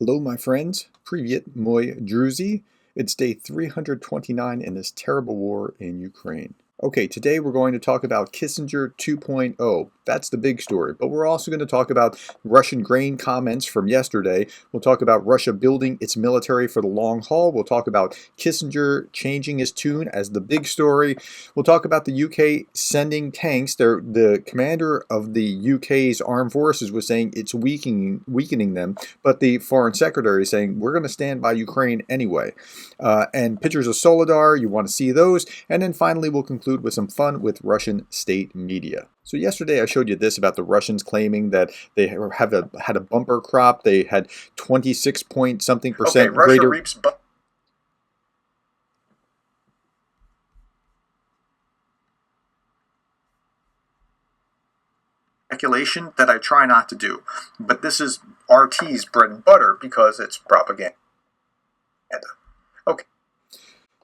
Hello, my friends. Привет, moi druzy. It's day 329 in this terrible war in Ukraine. Okay, today we're going to talk about Kissinger 2.0. That's the big story. But we're also going to talk about Russian grain comments from yesterday. We'll talk about Russia building its military for the long haul. We'll talk about Kissinger changing his tune as the big story. We'll talk about the UK sending tanks. The commander of the UK's armed forces was saying it's weakening them, but the foreign secretary is saying we're going to stand by Ukraine anyway. And pictures of Soledar, you want to see those. And then finally, we'll conclude with some fun with Russian state media. So yesterday I showed you this about the Russians claiming that they had a bumper crop. They had 26 point something percent Russia greater. reaps speculation that I try not to do. But this is RT's bread and butter because it's propaganda. Okay.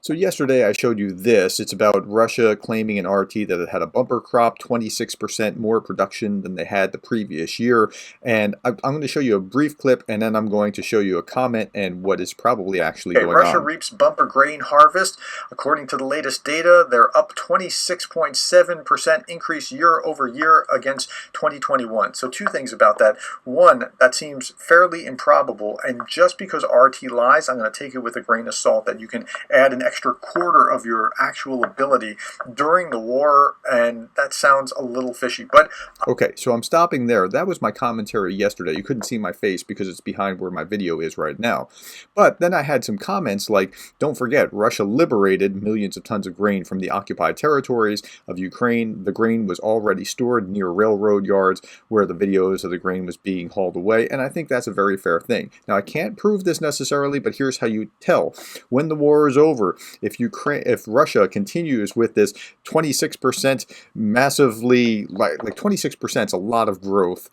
So yesterday I showed you this. It's about Russia claiming in RT that it had a bumper crop, 26% more production than they had the previous year. And I'm going to show you a brief clip, and then I'm going to show you a comment and what is probably actually going Russia on. reaps bumper grain harvest. According to the latest data, they're up 26.7% increase year over year against 2021. So two things about that. One, that seems fairly improbable. And just because RT lies, I'm going to take it with a grain of salt that you can add an extra quarter of your actual ability during the war, and that sounds a little fishy. But okay, so I'm stopping there. That was my commentary yesterday. You couldn't see my face because it's behind where my video is right now. But then I had some comments like, don't forget, Russia liberated millions of tons of grain from the occupied territories of Ukraine. The grain was already stored near railroad yards where the videos of the grain was being hauled away, and I think that's a very fair thing. Now, I can't prove this necessarily, but here's how you tell. When the war is over, if Russia continues with this 26% massively, like 26% is a lot of growth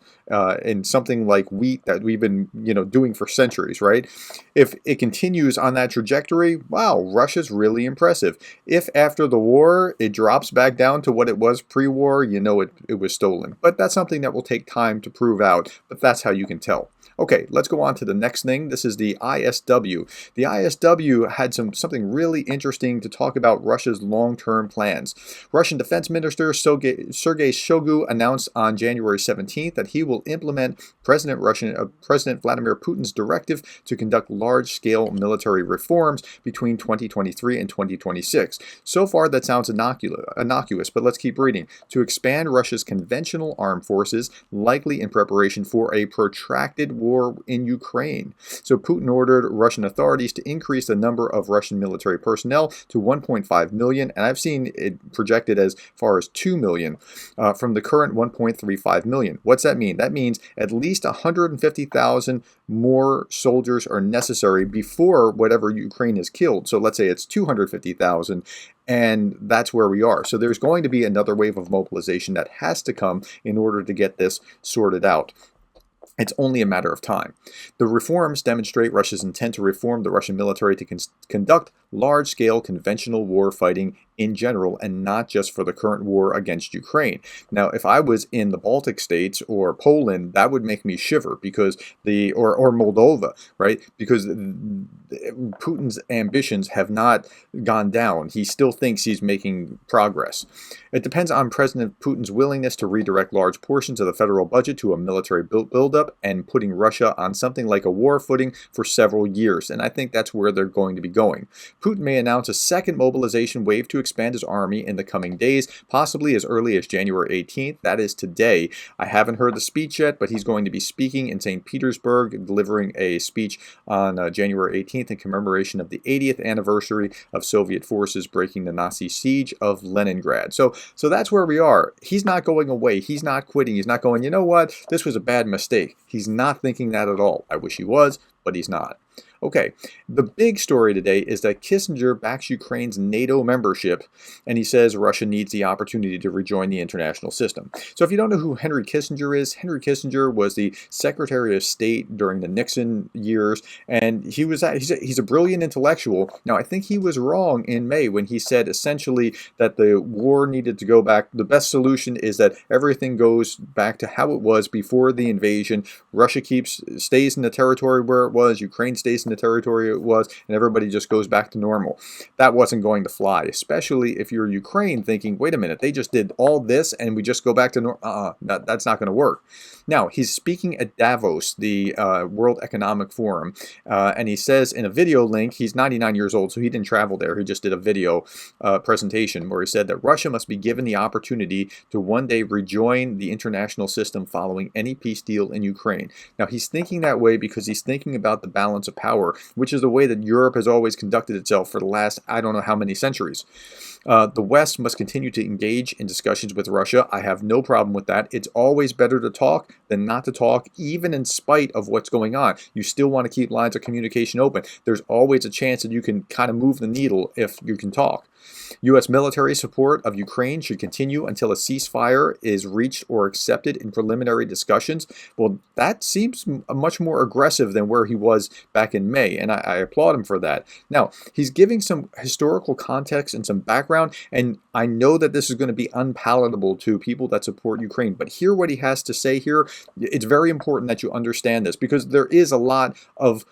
in something like wheat that we've been doing for centuries, right? If it continues on that trajectory, wow, Russia's really impressive. If after the war it drops back down to what it was pre-war, it was stolen. But that's something that will take time to prove out, but that's how you can tell. Okay, let's go on to the next thing. This is the ISW. The ISW had something really interesting to talk about Russia's long-term plans. Russian Defense Minister Sergei Shoigu announced on January 17th that he will implement President Vladimir Putin's directive to conduct large-scale military reforms between 2023 and 2026. So far, that sounds innocuous, but let's keep reading. To expand Russia's conventional armed forces, likely in preparation for a protracted war in Ukraine. So Putin ordered Russian authorities to increase the number of Russian military personnel to 1.5 million, and I've seen it projected as far as 2 million from the current 1.35 million. What's that mean? That means at least 150,000 more soldiers are necessary before whatever Ukraine has killed. So let's say it's 250,000. And that's where we are. So there's going to be another wave of mobilization that has to come in order to get this sorted out. It's only a matter of time. The reforms demonstrate Russia's intent to reform the Russian military to conduct large-scale conventional war fighting in general, and not just for the current war against Ukraine. Now, if I was in the Baltic states or Poland, that would make me shiver because or Moldova, right? Because Putin's ambitions have not gone down. He still thinks he's making progress. It depends on President Putin's willingness to redirect large portions of the federal budget to a military buildup and putting Russia on something like a war footing for several years. And I think that's where they're going to be going. Putin may announce a second mobilization wave to expand his army in the coming days, possibly as early as January 18th. That is today. I haven't heard the speech yet, but he's going to be speaking in St. Petersburg, delivering a speech on January 18th in commemoration of the 80th anniversary of Soviet forces breaking the Nazi siege of Leningrad. So that's where we are. He's not going away. He's not quitting. He's not going, you know what, this was a bad mistake. He's not thinking that at all. I wish he was, but he's not. Okay, the big story today is that Kissinger backs Ukraine's NATO membership, and he says Russia needs the opportunity to rejoin the international system. So if you don't know who Henry Kissinger is, Henry Kissinger was the Secretary of State during the Nixon years, and he's a brilliant intellectual. Now, I think he was wrong in May when he said essentially that the war needed to go back. The best solution is that everything goes back to how it was before the invasion. Russia stays in the territory where it was, Ukraine stays in the territory it was, and everybody just goes back to normal. That wasn't going to fly, especially if you're Ukraine thinking, wait a minute, they just did all this and we just go back to normal. That's not going to work. Now, he's speaking at Davos, the World Economic Forum, and he says in a video link, he's 99 years old, so he didn't travel there. He just did a video presentation where he said that Russia must be given the opportunity to one day rejoin the international system following any peace deal in Ukraine. Now, he's thinking that way because he's thinking about the balance of power, which is the way that Europe has always conducted itself for the last, I don't know how many centuries. The West must continue to engage in discussions with Russia. I have no problem with that. It's always better to talk than not to talk, even in spite of what's going on. You still want to keep lines of communication open. There's always a chance that you can kind of move the needle if you can talk. U.S. military support of Ukraine should continue until a ceasefire is reached or accepted in preliminary discussions. Well, that seems much more aggressive than where he was back in May, and I applaud him for that. Now, he's giving some historical context and some background, and I know that this is going to be unpalatable to people that support Ukraine, but hear what he has to say here. It's very important that you understand this because there is a lot of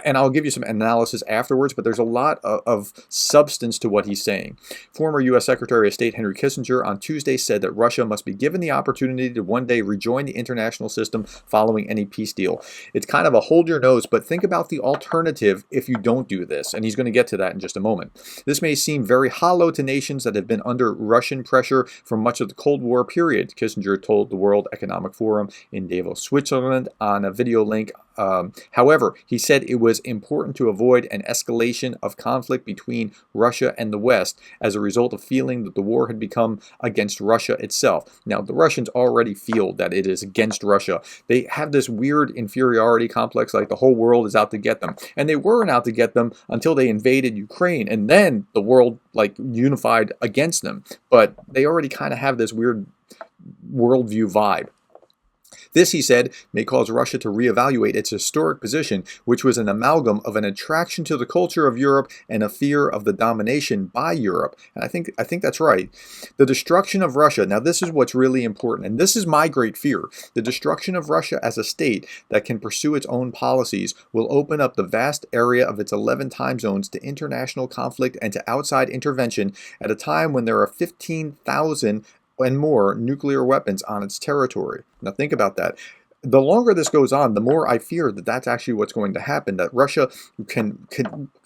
and I'll give you some analysis afterwards, but there's a lot of substance to what he's saying. Former U.S. Secretary of State Henry Kissinger on Tuesday said that Russia must be given the opportunity to one day rejoin the international system following any peace deal. It's kind of a hold your nose, but think about the alternative if you don't do this, and he's going to get to that in just a moment. This may seem very hollow to nations that have been under Russian pressure for much of the Cold War period, Kissinger told the World Economic Forum in Davos, Switzerland on a video link. However, he said it was important to avoid an escalation of conflict between Russia and the West as a result of feeling that the war had become against Russia itself. Now, the Russians already feel that it is against Russia. They have this weird inferiority complex, like the whole world is out to get them. And they weren't out to get them until they invaded Ukraine, and then the world unified against them. But they already kind of have this weird worldview vibe. This, he said, may cause Russia to reevaluate its historic position, which was an amalgam of an attraction to the culture of Europe and a fear of the domination by Europe. And I think that's right. The destruction of Russia, now this is what's really important, and this is my great fear. The destruction of Russia as a state that can pursue its own policies will open up the vast area of its 11 time zones to international conflict and to outside intervention at a time when there are 15,000 and more nuclear weapons on its territory. Now think about that. The longer this goes on, the more I fear that that's actually what's going to happen, that Russia can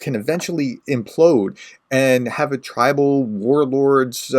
eventually implode and have a tribal warlords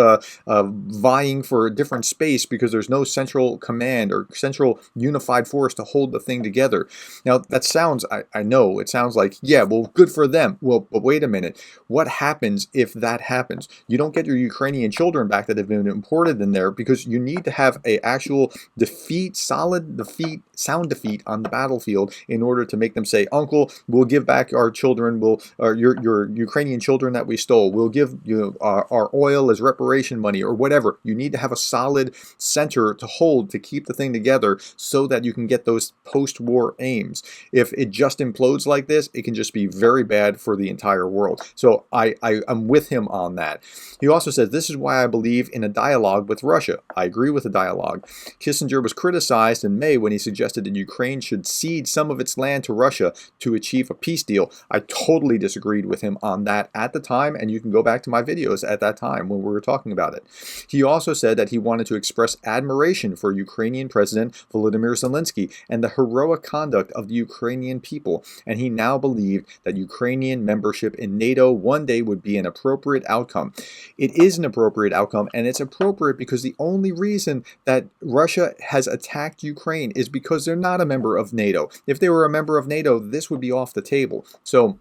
vying for a different space because there's no central command or central unified force to hold the thing together. Now, that sounds, I know, it sounds like, yeah, well, good for them. Well, but wait a minute. What happens if that happens? You don't get your Ukrainian children back that have been imported in there because you need to have an actual defeat, solid defeat, sound defeat on the battlefield in order to make them say, Uncle, we'll give back our children, your Ukrainian children that we stole, we'll give you our oil as reparation money or whatever. You need to have a solid center to hold to keep the thing together so that you can get those post-war aims. If it just implodes like this, it can just be very bad for the entire world. So I'm with him on that. He also says, this is why I believe in a dialogue with Russia. I agree with the dialogue. Kissinger was criticized in May when he suggested that Ukraine should cede some of its land to Russia to achieve a peace deal. I totally disagreed with him on that at the time, and you can go back to my videos at that time when we were talking about it. He also said that he wanted to express admiration for Ukrainian President Volodymyr Zelensky and the heroic conduct of the Ukrainian people, and he now believed that Ukrainian membership in NATO one day would be an appropriate outcome. It is an appropriate outcome, and it's appropriate because the only reason that Russia has attacked Ukraine is because they're not a member of NATO. If they were a member of NATO, this would be off the table. So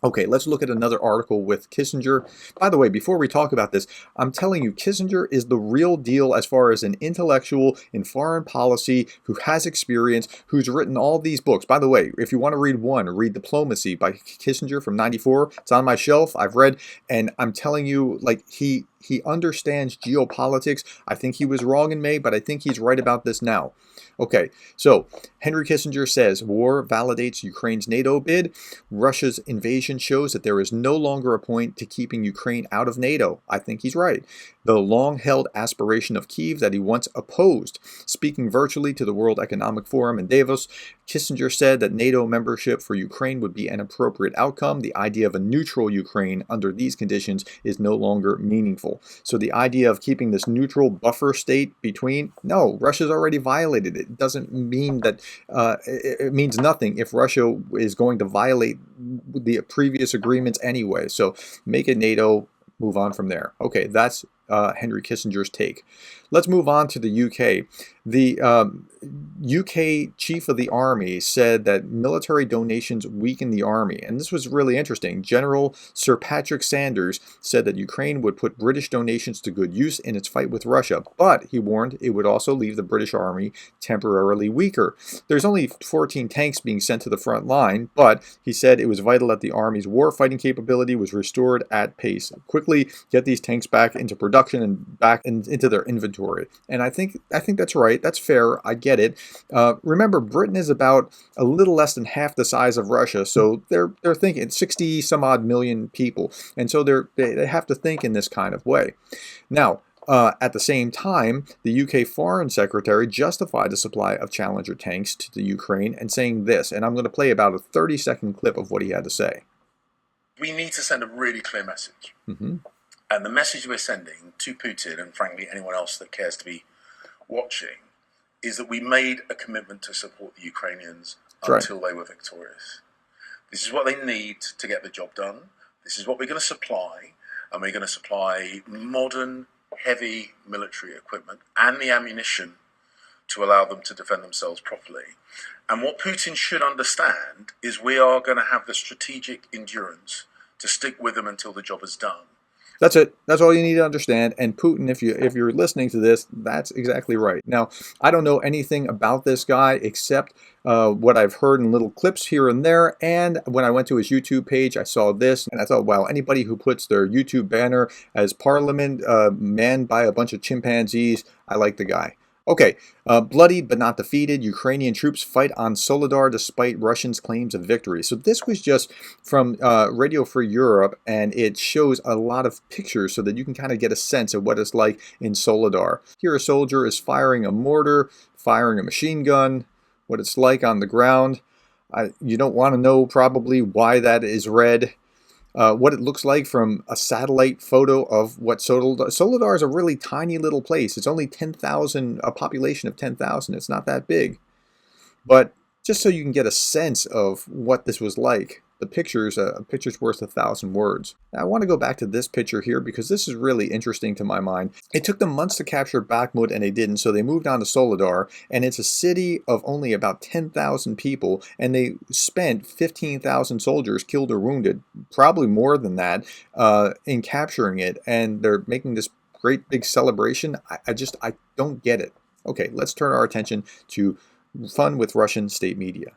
Okay, let's look at another article with Kissinger. By the way, before we talk about this, I'm telling you, Kissinger is the real deal as far as an intellectual in foreign policy who has experience, who's written all these books. By the way, if you want to read one, read Diplomacy by Kissinger from '94. It's on my shelf. I've read, and I'm telling you, like, he understands geopolitics. I think he was wrong in May, but I think he's right about this now. Okay, so Henry Kissinger says war validates Ukraine's NATO bid. Russia's invasion shows that there is no longer a point to keeping Ukraine out of NATO. I think he's right. The long-held aspiration of Kyiv that he once opposed. Speaking virtually to the World Economic Forum in Davos, Kissinger said that NATO membership for Ukraine would be an appropriate outcome. The idea of a neutral Ukraine under these conditions is no longer meaningful. So the idea of keeping this neutral buffer state between, no, Russia's already violated it. It doesn't mean that, it means nothing if Russia is going to violate the previous agreements anyway. So make it NATO, move on from there. Okay, that's Henry Kissinger's take. Let's move on to the UK. The UK Chief of the Army said that military donations weaken the army. And this was really interesting. General Sir Patrick Sanders said that Ukraine would put British donations to good use in its fight with Russia. But he warned it would also leave the British army temporarily weaker. There's only 14 tanks being sent to the front line, but he said it was vital that the army's war-fighting capability was restored at pace. Quickly get these tanks back into production and back into their inventory. And I think that's right. That's fair. I get it. Remember, Britain is about a little less than half the size of Russia, so they're thinking 60 some odd million people, and so they have to think in this kind of way. Now, at the same time, the UK Foreign Secretary justified the supply of Challenger tanks to the Ukraine and saying this, and I'm going to play about a 30-second clip of what he had to say. We need to send a really clear message. Mm-hmm. And the message we're sending to Putin, and frankly anyone else that cares to be watching, is that we made a commitment to support the Ukrainians until they were victorious. This is what they need to get the job done. This is what we're going to supply. And we're going to supply modern, heavy military equipment and the ammunition to allow them to defend themselves properly. And what Putin should understand is we are going to have the strategic endurance to stick with them until the job is done. That's it. That's all you need to understand. And Putin, if you're listening to this, that's exactly right. Now, I don't know anything about this guy except what I've heard in little clips here and there. And when I went to his YouTube page, I saw this, and I thought, wow, anybody who puts their YouTube banner as Parliament manned by a bunch of chimpanzees, I like the guy. Okay, bloody but not defeated. Ukrainian troops fight on Soledar despite Russians' claims of victory. So this was just from Radio Free Europe, and it shows a lot of pictures so that you can kind of get a sense of what it's like in Soledar. Here a soldier is firing a mortar, firing a machine gun, what it's like on the ground. You don't want to know probably why that is red. What it looks like from a satellite photo of what Soledar is a really tiny little place. It's only 10,000, a population of 10,000. It's not that big. But just so you can get a sense of what this was like, the picture's worth 1,000 words. Now, I want to go back to this picture here because this is really interesting to my mind. It took them months to capture Bakhmut and they didn't, so they moved on to Soledar, and it's a city of only about 10,000 people, and they spent 15,000 soldiers killed or wounded, probably more than that, in capturing it, and they're making this great big celebration. I don't get it. Okay, let's turn our attention to fun with Russian state media.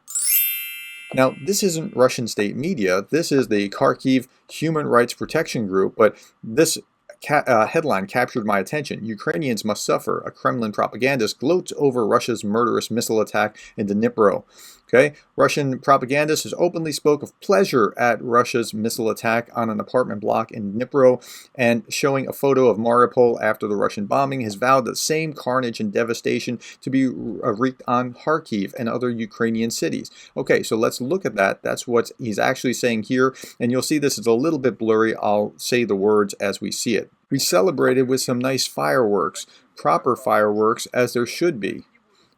Now, this isn't Russian state media. This is the Kharkiv Human Rights Protection Group, but this headline captured my attention. Ukrainians must suffer. A Kremlin propagandist gloats over Russia's murderous missile attack in Dnipro. Okay, Russian propagandist has openly spoke of pleasure at Russia's missile attack on an apartment block in Dnipro, and showing a photo of Mariupol after the Russian bombing, has vowed the same carnage and devastation to be wreaked on Kharkiv and other Ukrainian cities. Okay, so let's look at that. That's what he's actually saying here, and you'll see this is a little bit blurry. I'll say the words as we see it. We celebrated with some nice fireworks, proper fireworks as there should be.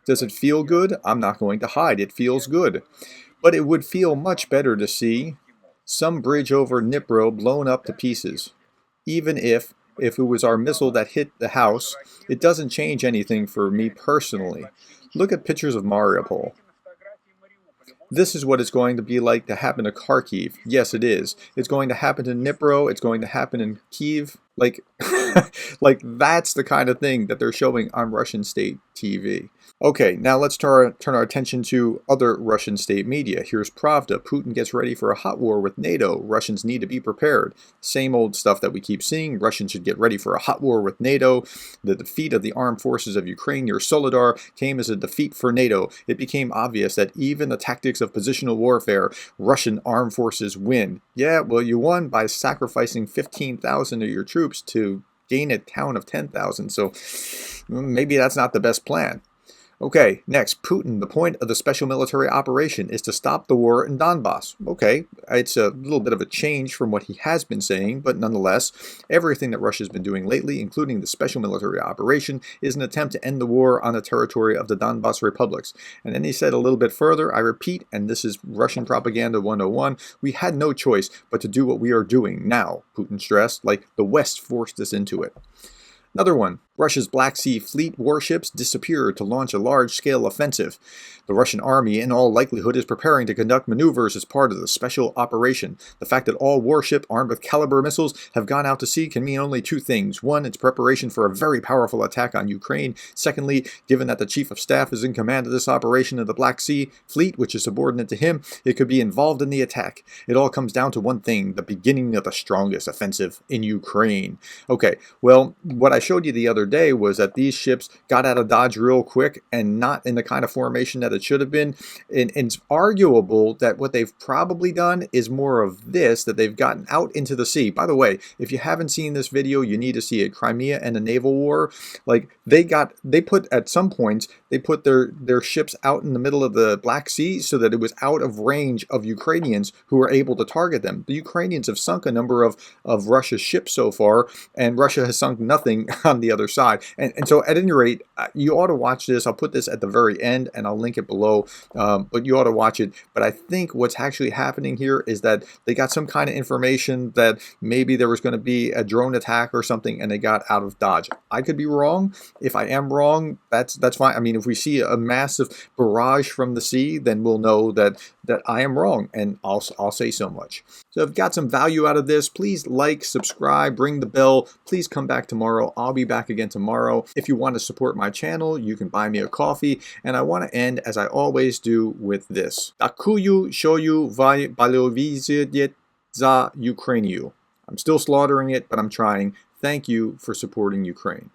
Does it feel good? I'm not going to hide. It feels good. But it would feel much better to see some bridge over Dnipro blown up to pieces. Even if it was our missile that hit the house, it doesn't change anything for me personally. Look at pictures of Mariupol. This is what it's going to be like to happen to Kharkiv. Yes, it is. It's going to happen to Dnipro. It's going to happen in Kyiv. Like, like that's the kind of thing that they're showing on Russian state TV. Okay, now let's turn our attention to other Russian state media. Here's Pravda. Putin gets ready for a hot war with NATO. Russians need to be prepared. Same old stuff that we keep seeing. Russians should get ready for a hot war with NATO. The defeat of the armed forces of Ukraine near Soledar came as a defeat for NATO. It became obvious that even the tactics of positional warfare, Russian armed forces win. Yeah, well, you won by sacrificing 15,000 of your troops to gain a town of 10,000. So maybe that's not the best plan. Okay, next, Putin. The point of the special military operation is to stop the war in Donbass. Okay, it's a little bit of a change from what he has been saying, but nonetheless, everything that Russia's been doing lately, including the special military operation, is an attempt to end the war on the territory of the Donbass republics. And then he said a little bit further, I repeat, and this is Russian propaganda 101, we had no choice but to do what we are doing now, Putin stressed, like the West forced us into it. Another one, Russia's Black Sea Fleet warships disappeared to launch a large-scale offensive. The Russian army, in all likelihood, is preparing to conduct maneuvers as part of the special operation. The fact that all warships armed with caliber missiles have gone out to sea can mean only two things. One, it's preparation for a very powerful attack on Ukraine. Secondly, given that the Chief of Staff is in command of this operation of the Black Sea Fleet, which is subordinate to him, it could be involved in the attack. It all comes down to one thing, the beginning of the strongest offensive in Ukraine. Okay, well, what I showed you the other day was that these ships got out of Dodge real quick and not in the kind of formation that it should have been. And it's arguable that what they've probably done is more of this, that they've gotten out into the sea. By the way, if you haven't seen this video, you need to see it. Crimea and the naval war, like they put at some points, they put their ships out in the middle of the Black Sea so that it was out of range of Ukrainians who were able to target them. The Ukrainians have sunk a number of Russia's ships so far, and Russia has sunk nothing on the other side. And so at any rate, you ought to watch this. I'll put this at the very end and I'll link it below, but you ought to watch it. But I think what's actually happening here is that they got some kind of information that maybe there was going to be a drone attack or something and they got out of Dodge. I could be wrong. If I am wrong, that's fine. I mean, if we see a massive barrage from the sea, then we'll know that I am wrong, and I'll say so much. So if you got some value out of this, please like, subscribe, ring the bell. Please come back tomorrow. I'll be back again tomorrow. If you want to support my channel, you can buy me a coffee. And I want to end, as I always do, with this. Dakuyu shoyu valovizyet za Ukrainiu. I'm still slaughtering it, but I'm trying. Thank you for supporting Ukraine.